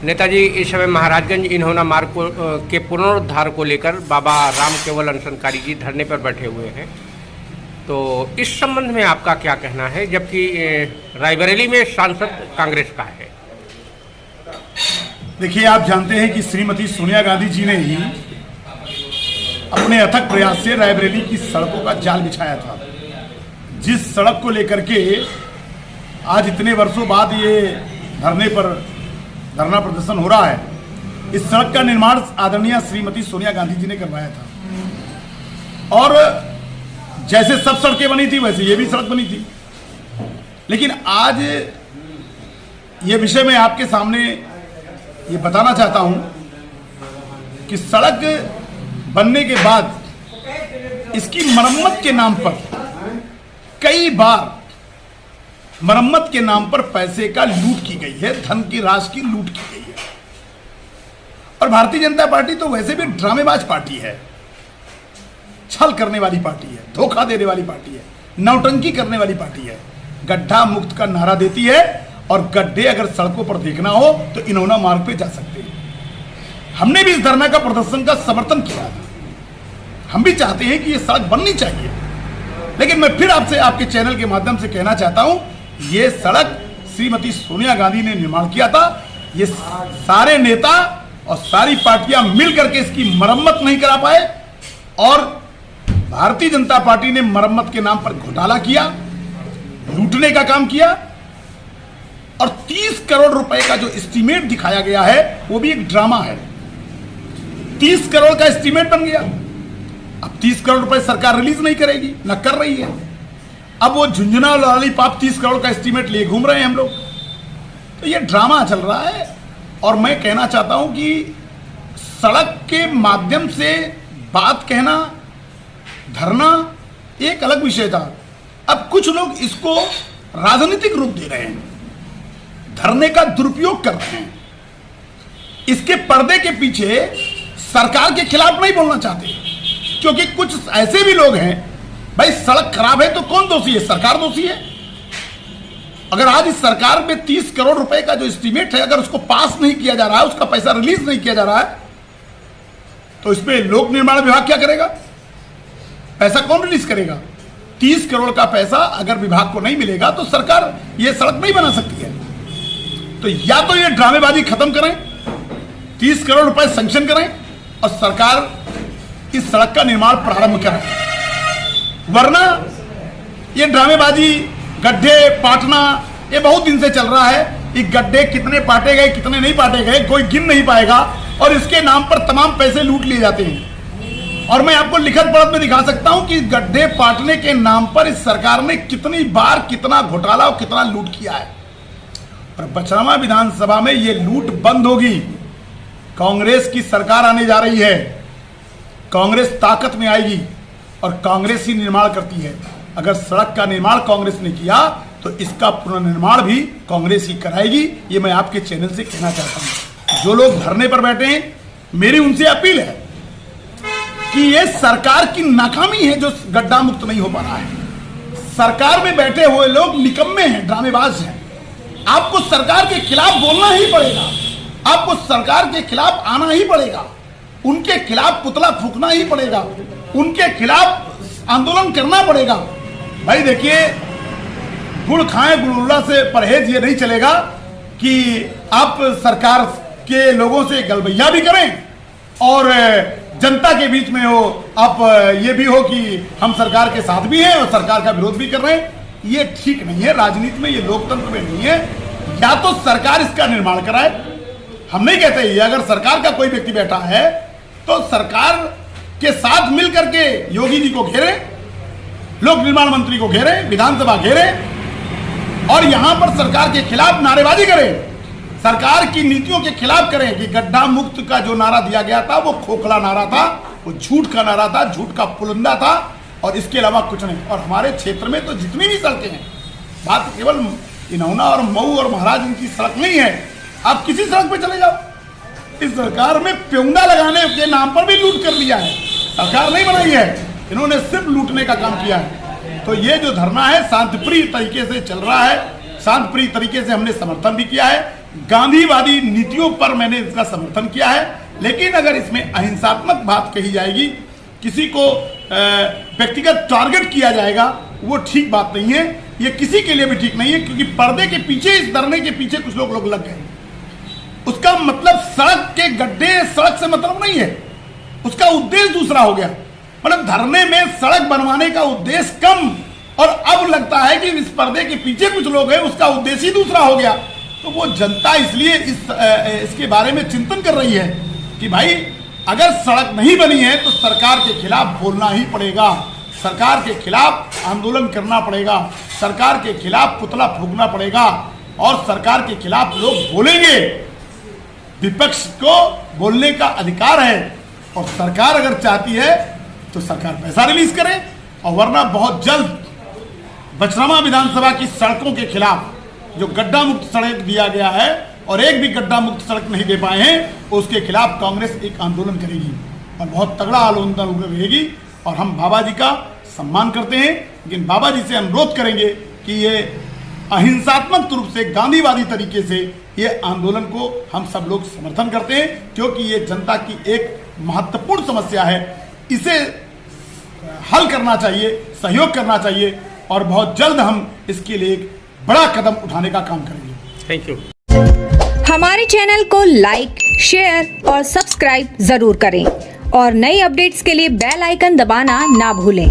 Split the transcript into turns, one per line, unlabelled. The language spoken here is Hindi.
नेताजी इस समय महाराजगंज इन्होंना मार्ग के पुनरुद्धार को लेकर बाबा राम केवल अनशनकारी जी धरने पर बैठे हुए हैं। तो इस संबंध में आपका क्या कहना है, जबकि रायबरेली में सांसद कांग्रेस का है?
देखिए, आप जानते हैं कि श्रीमती सोनिया गांधी जी ने ही अपने अथक प्रयास से रायबरेली की सड़कों का जाल बिछाया था। जिस सड़क को लेकर के आज इतने वर्षों बाद ये धरना प्रदर्शन हो रहा है, इस सड़क का निर्माण आदरणीय श्रीमती सोनिया गांधी जी ने करवाया था। और जैसे सब सड़कें बनी थी वैसे ये भी सड़क बनी थी। लेकिन आज ये विषय मैं आपके सामने ये बताना चाहता हूं कि सड़क बनने के बाद इसकी मरम्मत के नाम पर कई बार मरम्मत के नाम पर पैसे का लूट की गई है, धन की राशि की लूट की गई है। और भारतीय जनता पार्टी तो वैसे भी ड्रामेबाज पार्टी है, छल करने वाली पार्टी है, धोखा देने वाली पार्टी है, नौटंकी करने वाली पार्टी है। गड्ढा मुक्त का नारा देती है और गड्ढे अगर सड़कों पर देखना हो तो इन्होंने मार्ग पे जा सकते हैं। हमने भी इस धरना का प्रदर्शन का समर्थन किया था। हम भी चाहते हैं कि ये सड़क बननी चाहिए। लेकिन मैं फिर आपसे आपके चैनल के माध्यम से कहना चाहता हूं, ये सड़क श्रीमती सोनिया गांधी ने निर्माण किया था। ये सारे नेता और सारी पार्टियां मिलकर के इसकी मरम्मत नहीं करा पाए और भारतीय जनता पार्टी ने मरम्मत के नाम पर घोटाला किया, लूटने का काम किया। और 30 करोड़ रुपए का जो एस्टीमेट दिखाया गया है वो भी एक ड्रामा है। 30 करोड़ का एस्टीमेट बन गया। अब 30 करोड़ रुपए सरकार रिलीज नहीं करेगी, ना कर रही है। अब वो झुंझुना लॉलीपॉप 30 करोड़ का एस्टीमेट लिए घूम रहे हैं हम लोग। तो ये ड्रामा चल रहा है। और मैं कहना चाहता हूं कि सड़क के माध्यम से बात कहना, धरना एक अलग विषय था। अब कुछ लोग इसको राजनीतिक रूप दे रहे हैं, धरने का दुरुपयोग कर रहे हैं। इसके पर्दे के पीछे सरकार के खिलाफ नहीं बोलना चाहते, क्योंकि कुछ ऐसे भी लोग हैं, भाई सड़क खराब है तो कौन दोषी है? सरकार दोषी है। अगर आज इस सरकार में 30 करोड़ रुपए का जो एस्टीमेट है, अगर उसको पास नहीं किया जा रहा है, उसका पैसा रिलीज नहीं किया जा रहा है, तो इसमें लोक निर्माण विभाग क्या करेगा? पैसा कौन रिलीज करेगा? 30 करोड़ का पैसा अगर विभाग को नहीं मिलेगा तो सरकार ये सड़क नहीं बना सकती है। तो या तो ये ड्रामेबाजी खत्म करें, 30 करोड़ रुपए सैंक्शन करें और सरकार इस सड़क का निर्माण प्रारंभ करें, वरना ये ड्रामेबाजी, गड्ढे पाटना, ये बहुत दिन से चल रहा है। ये गड्ढे कितने पाटे गए, कितने नहीं पाटे गए, कोई गिन नहीं पाएगा। और इसके नाम पर तमाम पैसे लूट लिए जाते हैं। और मैं आपको लिखत पढ़त में दिखा सकता हूं कि गड्ढे पाटने के नाम पर इस सरकार ने कितनी बार कितना घोटाला और कितना लूट किया है। और बछरावा विधानसभा में ये लूट बंद होगी। कांग्रेस की सरकार आने जा रही है, कांग्रेस ताकत में आएगी और कांग्रेस ही निर्माण करती है। अगर सड़क का निर्माण कांग्रेस ने किया तो इसका पुनर्निर्माण भी कांग्रेस ही कराएगी। ये मैं आपके चैनल से कहना चाहता हूं। जो लोग धरने पर बैठे हैं, मेरी उनसे अपील है कि ये सरकार की नाकामी है जो गड्ढा मुक्त नहीं हो पा रहा है। सरकार में बैठे हुए लोग निकम्मे हैं, ड्रामेबाज हैं। आपको सरकार के खिलाफ बोलना ही पड़ेगा, आपको सरकार के खिलाफ आना ही पड़ेगा, उनके खिलाफ पुतला फूंकना ही पड़ेगा, उनके खिलाफ आंदोलन करना पड़ेगा। भाई देखिए, गुड़ खाएं गुड़ुल्ला से परहेज ये नहीं चलेगा कि आप सरकार के लोगों से गलबैया भी करें और जनता के बीच में हो आप ये भी हो कि हम सरकार के साथ भी हैं और सरकार का विरोध भी कर रहे हैं। ये ठीक नहीं है, राजनीति में, ये लोकतंत्र में नहीं है। या तो सरकार इसका निर्माण कराए, हम नहीं कहते ये, अगर सरकार का कोई व्यक्ति बैठा है तो सरकार के साथ मिलकर के योगी जी को घेरे, लोक निर्माण मंत्री को घेरे, विधानसभा घेरे और यहां पर सरकार के खिलाफ नारेबाजी करें, सरकार की नीतियों के खिलाफ करें। कि गड्ढा मुक्त का जो नारा दिया गया था वो खोखला नारा था, वो झूठ का नारा था, झूठ का पुलंदा था और इसके अलावा कुछ नहीं। और हमारे क्षेत्र में तो जितनी भी सड़कें हैं, बात केवल इन्होना और मऊ और महाराज इनकी सड़क नहीं है, आप किसी सड़क पे चले जाओ, इस सरकार में प्योंदा लगाने के नाम पर भी लूट कर लिया है। सरकार नहीं बनाई है, इन्होंने सिर्फ लूटने का काम किया है। तो ये जो धरना है शांतिप्रिय तरीके से चल रहा है, शांतिप्रिय तरीके से हमने समर्थन भी किया है। गांधीवादी नीतियों पर मैंने इसका समर्थन किया है। लेकिन अगर इसमें अहिंसात्मक बात कही जाएगी, किसी को व्यक्तिगत टारगेट किया जाएगा, वो ठीक बात नहीं है। ये किसी के लिए भी ठीक नहीं है, क्योंकि पर्दे के पीछे, इस धरने के पीछे कुछ लोग लग गए। उसका मतलब सड़क के गड्ढे, सड़क से मतलब नहीं है, उसका उद्देश्य दूसरा हो गया। मतलब धरने में सड़क बनवाने का उद्देश्य कम, और अब लगता है कि इस पर्दे के पीछे कुछ लोग हैं, उसका उद्देश्य ही दूसरा हो गया। तो वो जनता इसलिए इसके बारे में चिंतन कर रही है कि भाई अगर सड़क नहीं बनी है तो सरकार के खिलाफ बोलना ही पड़ेगा, सरकार के खिलाफ आंदोलन करना पड़ेगा, सरकार के खिलाफ पुतला फूंकना पड़ेगा, और सरकार के खिलाफ लोग बोलेंगे। विपक्ष को बोलने का अधिकार है, और सरकार अगर चाहती है तो सरकार पैसा रिलीज करे, और वरना बहुत जल्द बछरामा विधानसभा की सड़कों के खिलाफ, जो गड्ढा मुक्त सड़क दिया गया है और एक भी गड्ढा मुक्त सड़क नहीं दे पाए हैं, उसके खिलाफ कांग्रेस एक आंदोलन करेगी, और बहुत तगड़ा आंदोलन रहेगी। और हम बाबा जी का सम्मान करते हैं, लेकिन बाबा जी से अनुरोध करेंगे कि ये अहिंसात्मक रूप से, गांधीवादी तरीके से ये आंदोलन को हम सब लोग समर्थन करते हैं, क्योंकि ये जनता की एक महत्वपूर्ण समस्या है। इसे हल करना चाहिए, सहयोग करना चाहिए, और बहुत जल्द हम इसके लिए एक बड़ा कदम उठाने का काम करेंगे।
Thank you.
हमारे चैनल को लाइक, शेयर और सब्सक्राइब जरूर करें, और नई अपडेट्स के लिए बेल आइकन दबाना ना भूलें।